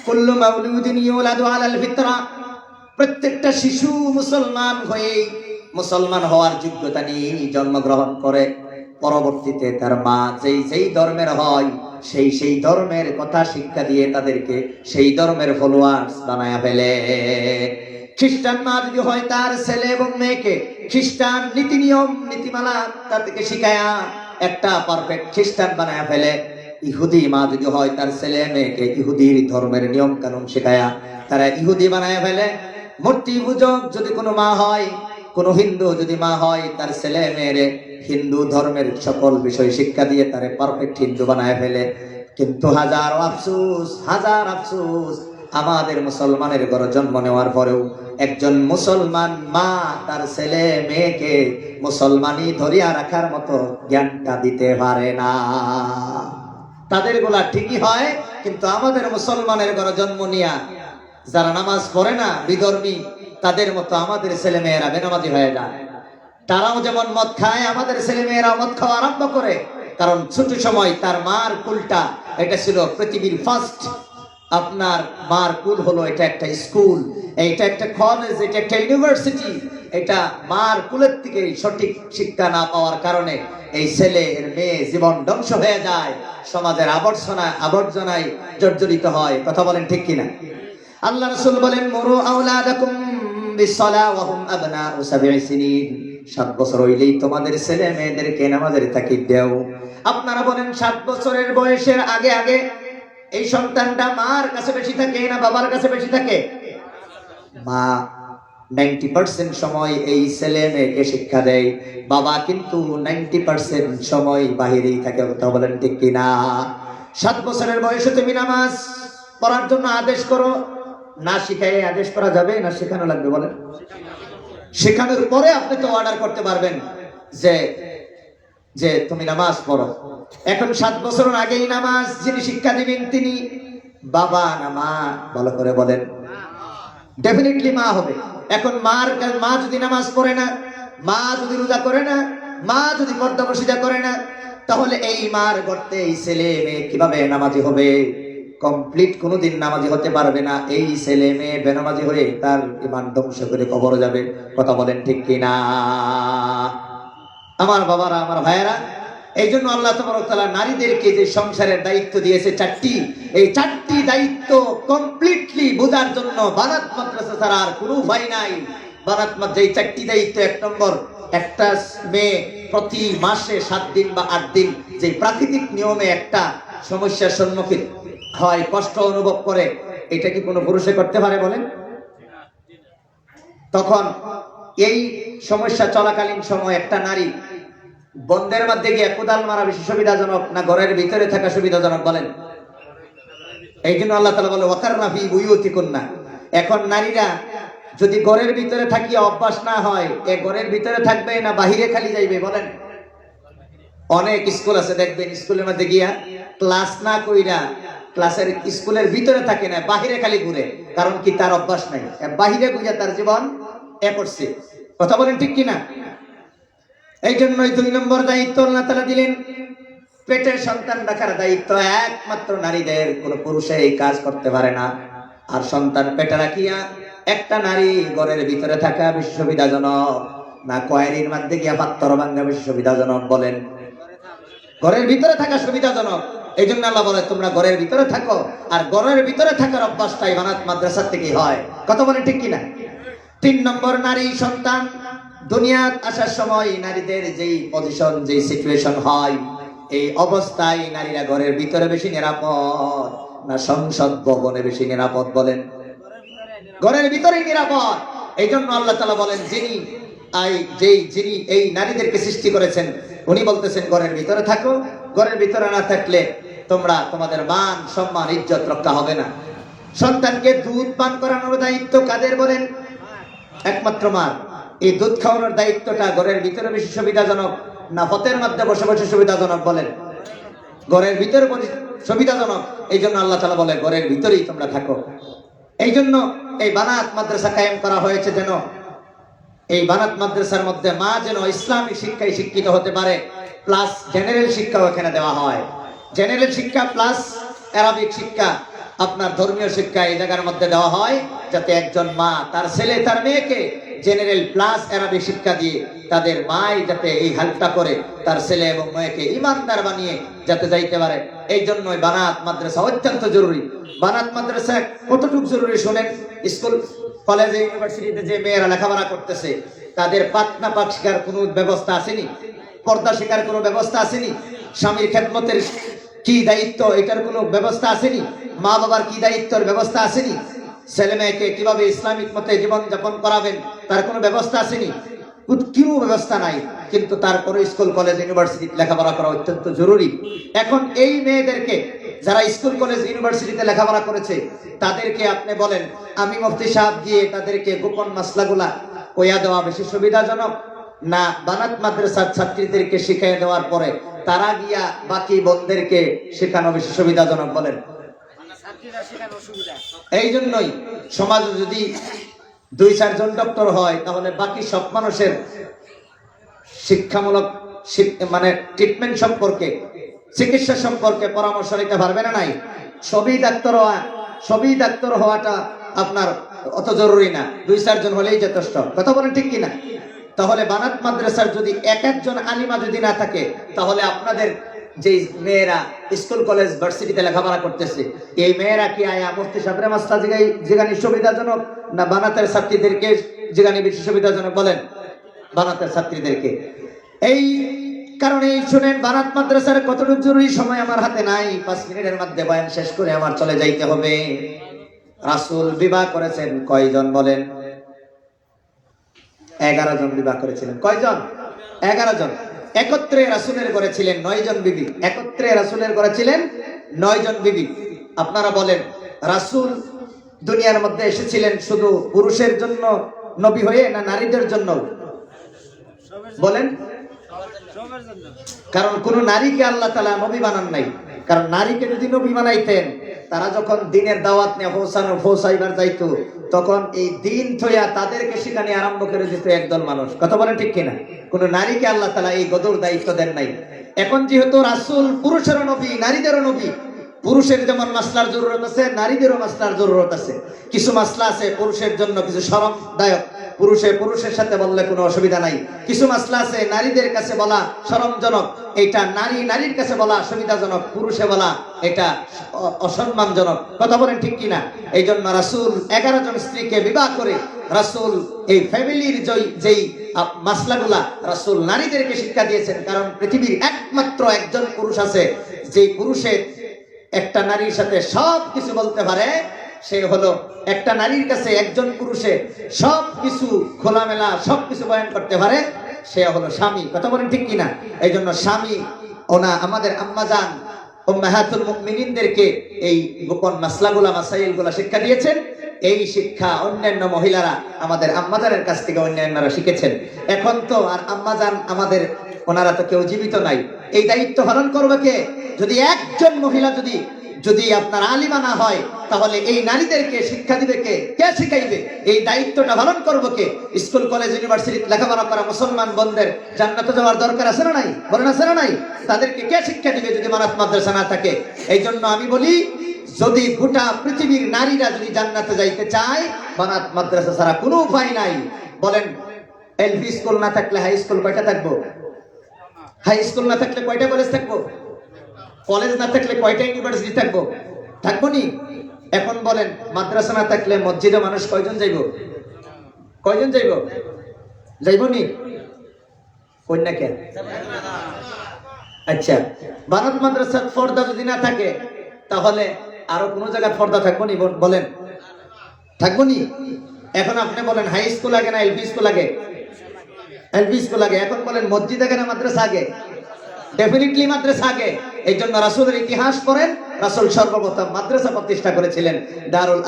কুল্লু মাউলুদিন ইউলাদু আলাল ফিতরা, প্রত্যেকটা শিশু মুসলমান হয়ে মুসলমান হওয়ার যোগ্যতা নিয়ে জন্মগ্রহণ করে। পরবর্তীতে তার মা যেই ধর্মের হয় সেই ধর্মের কথা শিক্ষা দিয়ে তাদেরকে সেই ধর্মের ফলোয়ার্স বানায়া ফেলে। খ্রিস্টান মা যদি হয় তার ছেলে এবং মেয়েকে খ্রিস্টান নীতি নিয়ম নীতিমালা তাদেরকে শিখায়া একটা পারফেক্ট খ্রিস্টান বানায়া ফেলে। ইহুদি মা যদি হয় তার ছেলে মেয়েকে ইহুদির ধর্মের নিয়ম কানুন শেখায়া তারা ইহুদি বানায়া ফেলে। মূর্তি পূজক যদি কোনো মা হয়, কোন হিন্দু যদি মা হয় তার ছেলে মেয়েরে হিন্দু ধর্মের সকল বিষয় শিক্ষা দিয়ে তারে পারফেক্ট হিন্দু বানায় ফেলে। কিন্তু হাজার আফসোস আমাদের মুসলমানের ঘরে জন্ম নেওয়ার পরেও একজন মুসলমান মা তার ছেলে মেয়েকে মুসলমানি ধরিয়া রাখার মতো জ্ঞানটা দিতে পারে না। তাদের গুলা ঠিকই হয়, কিন্তু আমাদের মুসলমানের ঘরে জন্ম নিয়া যারা নামাজ পড়ে না, বিধর্মী, তাদের মতো আমাদের ছেলে মেয়েরা বেনামাজি হয়ে যায়। তারাও যেমন মদ খায়, আমাদের ছেলে মেয়েরা মদ খাওয়া আরম্ভ করে। কারণ ছোট সময় তার মার কুলটা এটা ছিল পৃথিবীর ফার্স্ট। আপনার মার কুল হলো এটা একটা স্কুল, এটা একটা কলেজ, এটা একটা ইউনিভার্সিটি। এটা মার কুলের থেকে সঠিক শিক্ষা না পাওয়ার কারণে এই ছেলে এর মেয়ে জীবন ধ্বংস হয়ে যায়, সমাজের আবর্জনায় জর্জরিত হয়। কথা বলেন ঠিক কিনা? আল্লাহ রাসূল বলেন, মুরু আওলাদাকুম বিসসালাহ ওয়া হুম আবনাউ সাবঈ সিনিন। 7 বছর হইলেই তোমাদের ছেলে মেয়েদেরকে নামাজের তাকিদ দাও। আপনারা বলেন 7 বছরের বয়সের আগে আগে এই সন্তানটা মার কাছে বেশি থাকে না বাবার কাছে বেশি থাকে? মা 90% সময় এই ছেলে মেয়েকে শিক্ষা দেয়, বাবা কিন্তু 90% সময় বাহিরেই থাকে। কথা বলেন ঠিক কিনা? 7 বছরের বয়সে তুমি নামাজ পড়ার জন্য আদেশ করো, না শিখাই আদেশ করা যাবে না শেখানো লাগবে? বলেন। শেখানোর পরে আপনি তো অর্ডার করতে পারবেন যে তুমি নামাজ পড়ো। এখন 7 বছরের আগেই নামাজ যিনি শিক্ষা দিবেন তিনি বাবা না মা? ভালো করে বলেন। ডেফিনেটলি মা হবে। এখন মা যদি নামাজ পড়ে না, মা যদি রোজা করে না, মা যদি পর্দা প্রশিদা করে না, তাহলে এই মার গর্তে এই ছেলে মেয়ে কিভাবে নামাজি হবে? কমপ্লিট কোনোদিন নামাজি হতে পারবে না। এই ছেলে মেয়ে বেনামাজি হয়ে তার ঈমান ধ্বংস করে কবরে যাবে। কথা বলেন ঠিক কিনা? আমার বাবারা, আমার ভাইয়েরা, এই জন্য আল্লাহ তাবারক তাআলা নারীদেরকে যে সংসারের দায়িত্ব দিয়েছে 4টি, এই 4টি দায়িত্ব কমপ্লিটলি বোঝার জন্য বানাত মাদ্রাসা ছাড়া আর কোনো উপায় নাই। বানাত মাদ্রাসা এই 4টি দায়িত্ব: 1 নম্বর, একটা মেয়ে প্রতি মাসে 7 দিন বা 8 দিন যে প্রাকৃতিক নিয়মে একটা সমস্যার সম্মুখীন হয়, কষ্ট অনুভব করে, এটা কি কোনো পুরুষে করতে পারে বলেন? তখন এই সমস্যা চলাকালীন সময় একটা নারী বন্ধের মধ্যে গিয়ে কোদাল মারা বেশি সুবিধাজনক না ঘরের ভিতরে থাকা সুবিধাজনক বলেন? এই জন্য আল্লাহ তাআলা বলে ওয়াকারনা ফি বুয়ুতিকুন্না। এখন নারীরা যদি ঘরের ভিতরে থাকিয়া অভ্যাস না হয়, এ ঘরের ভিতরে থাকবে না বাহিরে খালি যাইবে বলেন? অনেক স্কুল আছে দেখবেন, স্কুলের মধ্যে গিয়া ক্লাস না কইরা ক্লাসের স্কুলের ভিতরে থাকে না, বাহিরে খালি ঘুরে। কারণ কি? তার অভ্যাস নাই, বাহিরে বুঝা তার জীবন করছে। কথা বলেন ঠিক কিনা? এই জন্যই 2 নম্বর দায়িত্ব আল্লাহ তাআলা দিলেন, পেটের সন্তান রাখার দায়িত্ব একমাত্র নারীদের, কোন পুরুষে এই কাজ করতে পারে না। আর সন্তান পেটে রাখিয়া একটা নারী ঘরের ভিতরে থাকা বেশি সুবিধাজনক না কয়েরির মধ্যে গিয়া পাত্তর ভাঙ্গা বেশি সুবিধাজনক বলেন? ঘরের ভিতরে থাকা সুবিধাজনক। এই জন্য আল্লাহ বলে তোমরা ঘরের ভিতরে থাকো, আর ঘরের ভিতরে থাকার অভ্যাসটাই বানাত মাদ্রাসা থেকে হয়। কথা বলেন ঠিক কিনা? 3 নম্বর, নারী সন্তান দুনিয়াত আসার সময় নারীদের যেই পজিশন, যেই সিচুয়েশন হয়, এই অবস্থায় নারীরা ঘরের ভিতরে বেশি নিরাপদ না সংসদ ভবনে বেশি নিরাপদ বলেন? ঘরের ভিতরেই নিরাপদ। এই জন্য আল্লাহ তাআলা বলেন যিনি এই নারীদেরকে সৃষ্টি করেছেন উনি বলতেছেন ঘরের ভিতরে থাকো। ঘরের ভিতরে না থাকলে তোমাদের মান সম্মান ইজ্জত রক্ষা হবে না। সন্তানকে দুধ পান করানোর দায়িত্ব কাদের বলেন? একমাত্র মার। এই দুধ খাওয়ানোর দায়িত্বটা ঘরের ভিতরে বেশি সুবিধাজনক না পথের মধ্যে বসে বসে সুবিধাজনক বলেন? ঘরের ভিতরে সুবিধাজনক। এই জন্য আল্লাহ তাআলা বলে ঘরের ভিতরেই তোমরা থাকো। এই জন্য এই বানাত মাদ্রাসা কায়েম করা হয়েছে, যেন এই বানাত মাদ্রাসার মধ্যে মা যেন ইসলামী শিক্ষায় শিক্ষিত হতে পারে, প্লাস জেনারেল শিক্ষাও এখানে দেওয়া হয়। জেনারেল শিক্ষা প্লাস অ্যারাবিক শিক্ষা। আপনার ধর্মীয় শিক্ষা এই জায়গার মধ্যে দেওয়া হয়, যাতে একজন মা তার ছেলে তার মেয়েকে জেনারেল প্লাস আরবি শিক্ষা দিয়ে তাদের মাই যাতে এই হালটা করে তার ছেলে এবং মেয়েকে ইমানদার বানিয়ে যাতে যাইতে পারে। এই জন্যই বানাত মাদ্রাসা অত্যন্ত জরুরি। বানাত মাদ্রাসা কতটুকু জরুরি শোনেন। স্কুল কলেজে ইউনিভার্সিটিতে যে মেয়েরা লেখাপড়া করতেছে তাদের পাতনা পাক শিকার কোনো ব্যবস্থা আসেনি, পর্দা শিকার কোনো ব্যবস্থা আসেনি, স্বামীর খেদমতের কি দায়িত্ব এটার কোনো ব্যবস্থা আসেনি, মা বাবার কি দায়িত্বের ব্যবস্থা আসেনি, ছেলে মেয়েকে কিভাবে ইসলামিক মতে জীবন যাপন করাবেন তার কোনো ব্যবস্থা আসেনি, কোনো ব্যবস্থা নাই। কিন্তু তারপরে স্কুল কলেজ ইউনিভার্সিটি লেখাপড়া করা অত্যন্ত জরুরি। এখন এই মেয়েদেরকে যারা স্কুল কলেজ ইউনিভার্সিটিতে লেখাপড়া করেছে তাদেরকে আপনি বলেন আমি মুফতি সাহেব গিয়ে তাদেরকে গোপন মাসলাগুলা কইয়া দেওয়া বেশি সুবিধাজনক, না বানাত মাদ্রাসার ছাত্রীদেরকে শিখিয়ে দেওয়ার পরে তারা গিয়া বাকি বোনদেরকে শেখানো বেশি সুবিধাজনক? বলেন। এই জন্যই সমাজে যদি 2-4 জন ডক্টর হয় তাহলে বাকি সব মানুষের শিক্ষামূলক মানে ট্রিটমেন্ট সম্পর্কে, চিকিৎসা সম্পর্কে পরামর্শ নিতে পারবে না। নাই সবই ডাক্তার হওয়াটা আপনার অত জরুরি না, 2-4 জন হলেই যথেষ্ট। কথা বলেন ঠিক কিনা? তাহলে বানাত মাদ্রাসার যদি একজন আলিমা যদি না থাকে তাহলে আপনাদের যে মেয়েরা স্কুল কলেজ ভার্সিটিতে লেখাপড়া করতেছে এই মেয়েরা কি আয়া মুফতি সাহেবের মাসলা যেখানে সুবিধাজনক, না বানাতের ছাত্রীদেরকে যেখানে বেশি সুবিধাজনক? বলেন। বানাতের ছাত্রীদেরকে। এই কারণে শুনেন বানাত মাদ্রাসার কতটুকু জরুরি। সময় আমার হাতে নাই, 5 মিনিটের মধ্যে বয়ান শেষ করে আমার চলে যাইতে হবে। রাসূল বিবাহ করেছেন কয়জন? বলেন। 11 জন বিবাহ করেছিলেন। কয়জন? 11 জন। একত্রে রাসূলের ঘরে ছিলেন 9 জন বিবি। একত্রে রাসূলের ঘরে ছিলেন 9 জন বিবি। আপনারা বলেন রাসূল দুনিয়ার মধ্যে এসেছিলেন শুধু পুরুষের জন্য নবী হয়ে, না নারীদের জন্য? বলেন। কারণ কোন নারীকে আল্লাহ তাআলা নবী বানান নাই। কারণ নারীকে যদি নবী বানাইতেন তারা যখন দিনের দাওয়াত নিয়ে পৌঁছাইবার যাইতো তখন এই দিন থইয়া তাদেরকে সেখানে আরম্ভ করে দিত একদল মানুষ। কথা বলেন ঠিক কিনা? কোন নারীকে আল্লাহ তাআলা এই গদর দায়িত্ব দেন নাই। এখন যেহেতু রাসূল পুরুষেরও নবী নারীদেরও নবী, পুরুষের যেমন মাসলার জরুরত আছে নারীদেরও মাসলার জরুরত আছে। কিছু মাসলা আছে পুরুষের জন্য কিছু শরমদায়ক, পুরুষের সাথে বললে কোনো অসুবিধা নাই। কিছু মাসলা আছে নারীদের কাছে বলা শরমজনক, এটা নারীর কাছে বলা সুবিধাজনক, পুরুষে বলা এটা অসম্মানজনক। কথা বলেন ঠিক কিনা? এই জন্য রাসূল 11 জন স্ত্রীকে বিবাহ করে রাসূল এই ফ্যামিলির যেই মাসলাগুলা রাসূল নারীদেরকে শিক্ষা দিয়েছেন। কারণ পৃথিবীর একমাত্র একজন পুরুষ আছে যে পুরুষের একটা নারীর সাথে সব কিছু বলতে পারে, সে হলো একটা নারীর কাছে একজন পুরুষে সব কিছু খোলামেলা সব কিছু বয়ান করতে পারে, সে হলো স্বামী। কথা বলেন ঠিক কিনা? এই জন্য স্বামী আমাদের আম্মাজান উম্মাহাতুল মুমিনিনদেরকে এই গোপন মাসলাগুলা মাসাইলগুলা শিক্ষা দিয়েছেন। এই শিক্ষা অন্যান্য মহিলারা আমাদের আম্মাজানের কাছ থেকে অন্যান্যরা শিখেছেন। এখন তো আর আম্মাজান আমাদের ওনারা তো কেউ জীবিত নাই, এই দায়িত্ব পালন করবে কে? যদি একজন মহিলা যদি আপনার আলিমা না হয় তাহলে এই নারীদেরকে শিক্ষা দিবে কে? কে শিখাইবে? এই দায়িত্বটা পালন করবে কে? স্কুল কলেজ ইউনিভার্সিটিতে লেখাপড়া করা মুসলমান বোনদের জান্নাতে যাওয়ার দরকার আছে না নাই? বলেন আছে না নাই? তাদেরকে কে শিক্ষা দিবে যদি বানাত মাদ্রাসা না থাকে? এই জন্য আমি বলি যদি গোটা পৃথিবীর নারীরা যদি জান্নাতে যাইতে চায় বানাত মাদ্রাসা ছাড়া কোনো উপায় নাই। বলেন এলপি স্কুল না থাকলে হাই স্কুল কয়টা থাকবো? হাই স্কুল না থাকলে কয়টা কলেজ থাকবো? কলেজ না থাকলে কয়টা ইউনিভার্সিটি থাকবো? থাকবো নি? এখন বলেন মাদ্রাসা না থাকলে মসজিদে মানুষ কয়জন যাইব? কয়জন যাইব? যাইব নি? কন্যা কে? আচ্ছা, বানাত মাদ্রাসার পর্দা যদি না থাকে তাহলে আরো কোন জায়গায় পর্দা থাকবো নি? বলেন থাকবো নি? এখন আপনি বলেন হাই স্কুল আগে না এলপি স্কুল আগে? এলপি স্কুল আগে। এখন বলেন মসজিদ আগে না মাদ্রাসা আগে? ডেফিনেটলি মাদ্রাসা আগে। এই জন্য রাসূলের ইতিহাস পড়েন, রাসূল সর্বপ্রথম মাদ্রাসা প্রতিষ্ঠা করেছিলেন। দারুল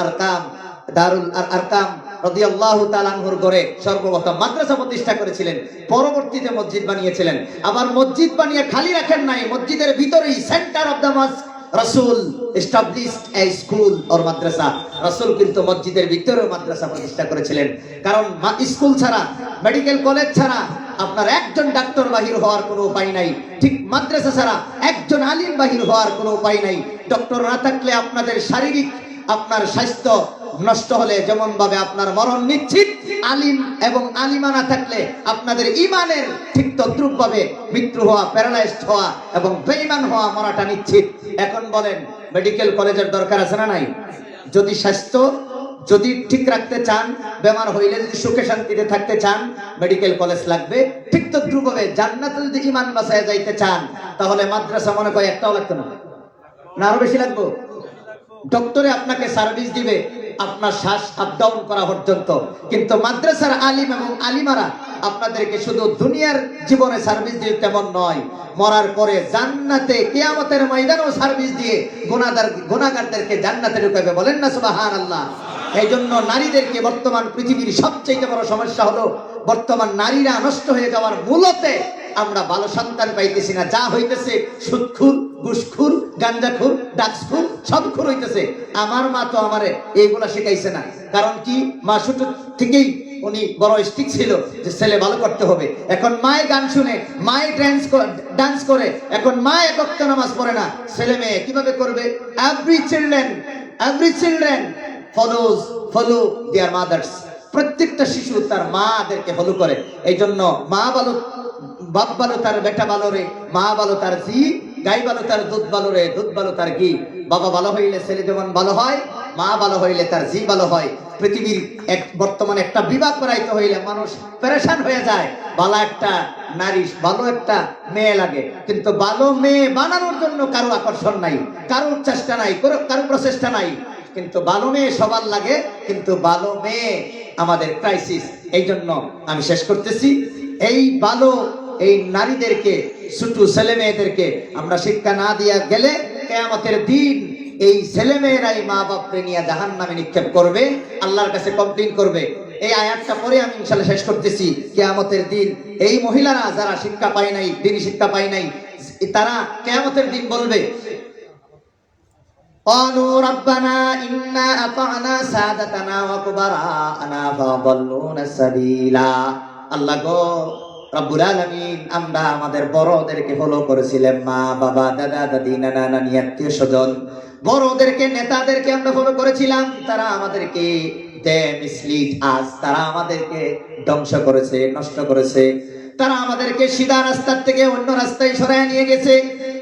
আরকাম রাদিয়াল্লাহু তাআলা আনহুর ঘরে সর্বপ্রথম মাদ্রাসা প্রতিষ্ঠা করেছিলেন। পরবর্তীতে মসজিদ বানিয়েছিলেন। আবার মসজিদ বানিয়ে খালি রাখেন নাই, মসজিদের ভিতরেই সেন্টার অফ দ্য মস্ক রাসূল এস্টাবলিশড এ স্কুল অর মাদ্রাসা। রাসূল কিন্তু মসজিদের ভিতরেও মাদ্রাসা প্রতিষ্ঠা করেছিলেন। কারণ স্কুল ছাড়া, মেডিকেল কলেজ ছাড়া আপনার একজন ডাক্তার বাহির হওয়ার কোনো উপায় নাই, ঠিক মাদ্রাসা ছাড়া একজন আলিম বাহির হওয়ার কোনো উপায় নাই। ডক্টর না থাকলে আপনাদের শারীরিক আপনার স্বাস্থ্য নষ্ট হলে যেমন ভাবে আপনার মরণ নিশ্চিত, আলিম এবং আলিমা না থাকলে আপনাদের ইমানের ঠিক তদ্রুপ ভাবে মৃত্যু হওয়া, প্যারালাইজড হওয়া এবং বেঈমান হওয়া, মরাটা নিশ্চিত। এখন বলেন মেডিকেল কলেজের দরকার আছে না নাই? যদি স্বাস্থ্য যদি ঠিক রাখতে চান, বেমার হইলে যদি সুখে শান্তিতে থাকতে চান, মেডিকেল কলেজ লাগবে। ঠিক তদ্রুপ ভাবে জান্নাতে যদি ঈমান বাঁচায় যাইতে চান, তাহলে মাদ্রাসা মনে করে একটাও লাগতো না, না আরো বেশি লাগবে? ডক্টরে আপনাকে সার্ভিস দিবে আপনার শ্বাস আপ ডাউন করা পর্যন্ত, কিন্তু মাদ্রাসার আলিম এবং আলিমারা আপনাদেরকে শুধু দুনিয়ার জীবনে সার্ভিস দিয়ে তেমন নয়, মরার পরে জান্নাতে কিয়ামতের ময়দানেও সার্ভিস দিয়ে গুনাহগারদেরকে জান্নাতে ঢুকাবে। বলেন না সুবহানাল্লাহ। এই জন্য নারীদেরকে, বর্তমান পৃথিবীর সবচেয়ে বড় সমস্যা হলো বর্তমান নারীরা নষ্ট হয়ে যাওয়ার মূলতে আমরা ভালো সন্তান পাইতেছি না। যা হইতেছে সুদখুর, ঘুষখুর, গাঞ্জাখুর, ডাক্সখুর, সবখুর হইতেছে। আমার মা তো আমারে এইগুলা শিখাইছে না। কারণ কি, মা ছোট থেকেই উনি বড় স্ট্রিক্ট ছিল যে ছেলে ভালো করতে হবে। এখন মায়ে গান শুনে, মায়ে ডান্স করে, এখন মা এক ওয়াক্ত নামাজ পড়ে না, ছেলে মেয়ে কিভাবে করবে? Every children follow their mothers। প্রত্যেকটা শিশু তার মাদেরকে ফলো করে। এই জন্য মা ভালো, বাপ ভালো তার বেটা ভালো রে, মা ভালো তার জি, গাই ভালো তার দুধ ভালো রে, দুধ ভালো তার ঘি। বাবা ভালো হইলে ছেলে যেমন ভালো হয়, মা ভালো হইলে তার জি ভালো হয়। পৃথিবীর বর্তমানে একটা বিবাহ করাইতে হইলে মানুষ পেরেশান হয়ে যায়। ভালো একটা নারী, ভালো একটা মেয়ে লাগে, কিন্তু ভালো মেয়ে বানানোর জন্য কারো আকর্ষণ নাই, কারো চেষ্টা নাই, কারো প্রচেষ্টা নাই। কিন্তু ভালো মেয়ে সবার লাগে, কিন্তু ভালো মেয়ে আমাদের ক্রাইসিস। এই জন্য আমি শেষ করতেছি, এই ভালো এই নারীদেরকে, ছোট ছেলে মেয়েদেরকে আমরা শিক্ষা না দিয়া গেলে কিয়ামতের দিন এই ছেলে মেয়েরাই মা বাপকে নিয়ে জাহান্নামে নিক্ষেপ করবে, আল্লাহর কাছে কমপ্লেইন করবে। এই আয়াতটা পরে আমি ইনশাআল্লাহ শেষ করতেছি। কিয়ামতের দিন এই মহিলারা যারা শিক্ষা পায় নাই, দিনী শিক্ষা পায় নাই, তারা কিয়ামতের দিন বলবে, قالوا ربنا إنا أطعنا سادتنا وكبراءنا فضلونا السبيلا। আল্লাহ গো রব্বুল আলামিন, আমরা আমাদের বড়দেরকে ফলো করেছিলাম, মা বাবা, দাদা দাদি, নানা নানি, আত্মীয় স্বজন, বড়দেরকে, নেতাদেরকে আমরা ফলো করেছিলাম। তারা আমাদেরকে মিসলিড আজ, তারা আমাদেরকে ধ্বংস করেছে, নষ্ট করেছে। তারা আমাদেরকে সিধা রাস্তার থেকে অন্য রাস্তায় সরায় নিয়ে গেছে।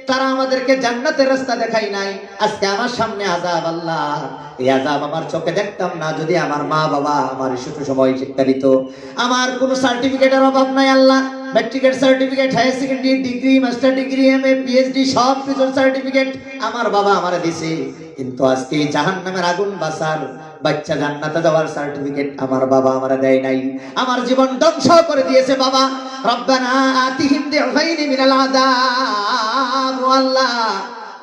তারা আমাদেরকে জান্নাতের রাস্তা দেখাই নাই। আজকে আমার সামনে আযাব, আল্লাহ এই আযাব আমার চোখে দেখতাম না যদি আমার মা বাবা আমার ছোট সময় শিক্ষা দিত। আমার কোনো সার্টিফিকেটের অভাব নাই আল্লাহ, ম্যাট্রিকের certificate, higher secondary degree, master degree, MA, PhD সব কিছুর সার্টিফিকেট আমার বাবা আমারে দিছে। কিন্তু আজকে জাহান্নামের আগুন বাঁচার, বাচ্চা জান্নাতে যাওয়ার সার্টিফিকেট আমার বাবা আমারে দেয় নাই। আমার জীবন ধ্বংস করে দিয়েছে বাবা। রব্বানা আতিহিম দিফাইনি মিনাল আযাব। আল্লাহ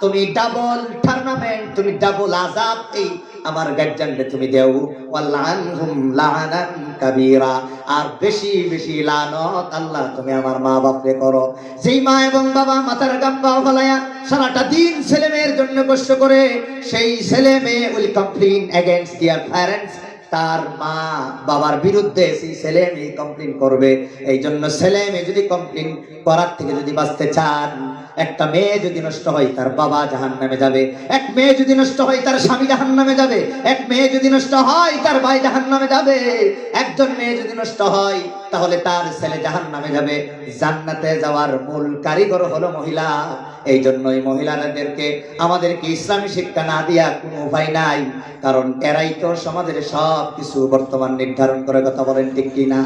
তুমি ডাবল টুর্নামেন্ট, তুমি ডাবল আযাব এই আমার গার্জিয়ানকে তুমি দেও। ওয়াল্লানহুম লাআনান কাবীরা, আর বেশি বেশি লানত আল্লাহ তুমি আমার মা বাপকে করো। যেই মা এবং বাবা মাথার গাম্বা ফলায়া সারাটা দিন ছেলে মেয়ের জন্য কষ্ট করে, সেই ছেলে মেয়ে will complain against their parents. তার মা বাবার বিরুদ্ধে সেই ছেলে মেয়ে কমপ্লেইন করবে। এই জন্য ছেলে মেয়ে যদি কমপ্লেইন করার থেকে যদি বাঁচতে চান, একটা মেয়ে যদি নষ্ট হয় তার বাবা জাহান্নামে যাবে, এক মেয়ে যদি নষ্ট হয় তার স্বামী জাহান্নামে যাবে, এক মেয়ে যদি নষ্ট হয় তার ভাই জাহান্নামে যাবে, একজন মেয়ে যদি নষ্ট হয় তাহলে তার ছেলে জাহান্নামে যাবে। জান্নাতে যাওয়ার মূল কারিগর হলো মহিলা। এই জন্যই মহিলাদেরকে আমাদেরকে ইসলামী শিক্ষা না দিয়া কোনো উপায় নাই, কারণ এরাই তো সমাজের সব কিছু বর্তমান নির্ধারণ করে। কথা বলেন ঠিক কিনা?